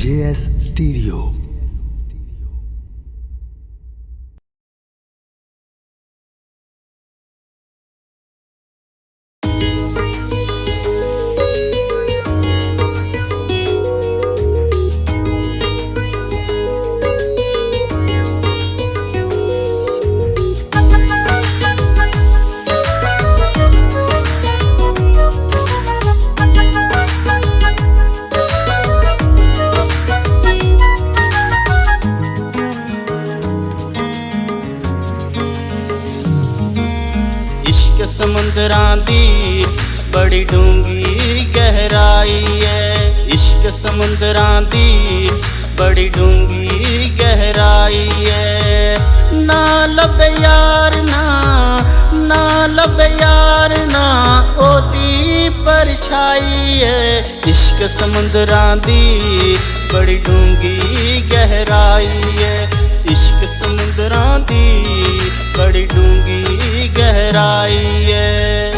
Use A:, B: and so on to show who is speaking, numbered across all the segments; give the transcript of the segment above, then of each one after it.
A: JS Stereo।
B: इश्क समुंदरां दी बड़ी डूंगी गहराई है। इश्क समुंदरां दी बड़ी डूंगी गहराई है। ना लभे यार ना लभे यार ना ओदी परछाई है। इश्क समुंदरां दी बड़ी डूंगी गहराई है। इश्क समुंदरां दी बड़ी डूंगी गहराई है।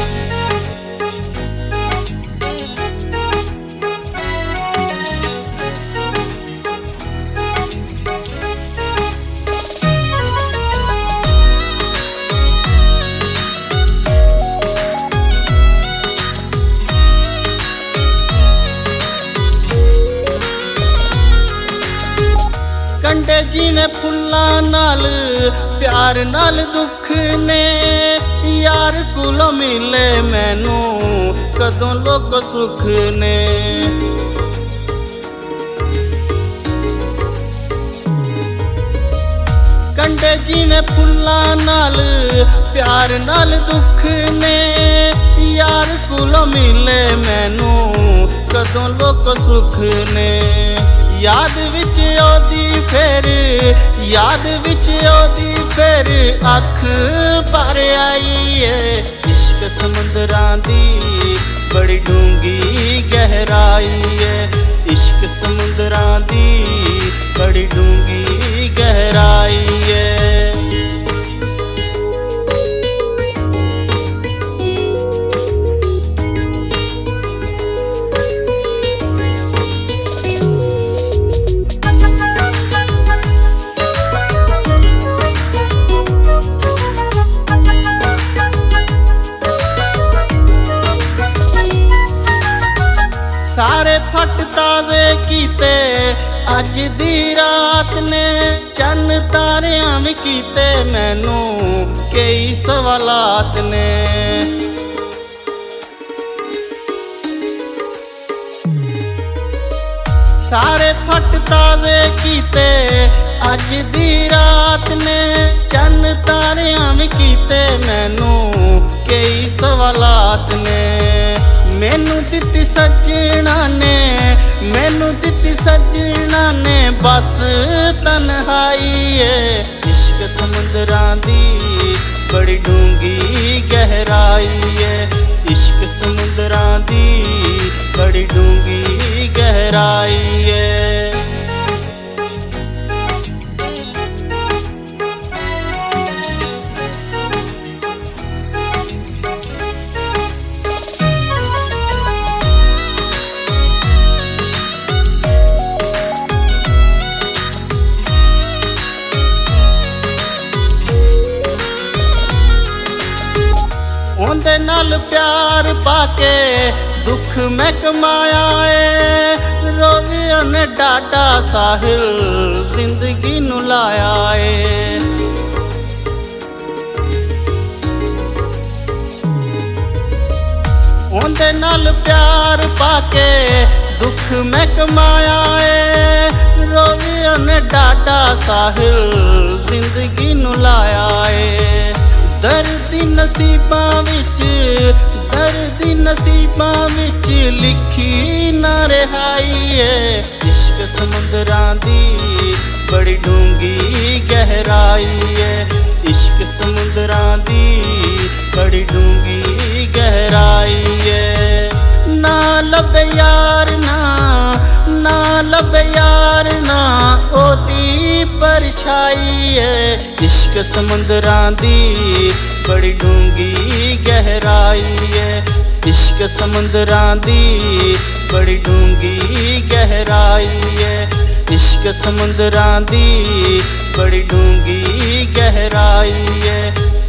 B: कंडे जिवें फुल्लां नाल प्यार नाल दुख ने। यार कोलों मिले मैनू कदों लोग सुख ने। कंडे जिवें फुल्लां नाल प्यार नाल दुख ने। यार कोलों मिले मैनू कदों लोग सुख ने। याद विच ओदी फिर याद विच ओदी फिर अख भर आई है। इश्क समुंदरां दी बड़ी डूंगी गहराई है। इश्क समुंदरां दी बड़ी डूंगी गहराई है। सारे फट ताज़े कीते अज दी रात ने। चन्न तारियां भी कीते मैनू कई सवालात ने। सारे फट ताज़े कीते अज दी रात ने। चन्न तारियां भी कीते मैनू कई सवालात ने। मैनू दित्ती सजना ने मैनू दित्ती सजना ने बस तन्हाई है। इश्क समुंदरां दी बड़ी डूंगी गहराई है। इश्क समुंदरां दी बड़ी डूंगी गहराई है। उन्दे नाल प्यार पाके दुख मैं कमाया है। रोगियों ने डाटा साहिल जिंदगी नू लाया है। उन्दे नाल प्यार पाके दुख मैं कमाया है। रोगियों ने डाटा साहिल जिंदगी नू लाया है। दर्दी नसीबां विच लिखी ना रिहाई है। इश्क समुंदरां दी बड़ी डूंगी गहराई है। इश्क समुंदरां दी बड़ी डूंगी गहराई है। ना लभे यार ना लभे यार ना ओदी परछाई है। इश्क समुंदरां दी बड़ी डूंगी गहराई है। इश्क समुंदरां दी बड़ी डूंगी गहराई है। इश्क समुंदरां दी बड़ी डूंगी गहराई है।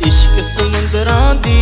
B: इश्क समुंदरां दी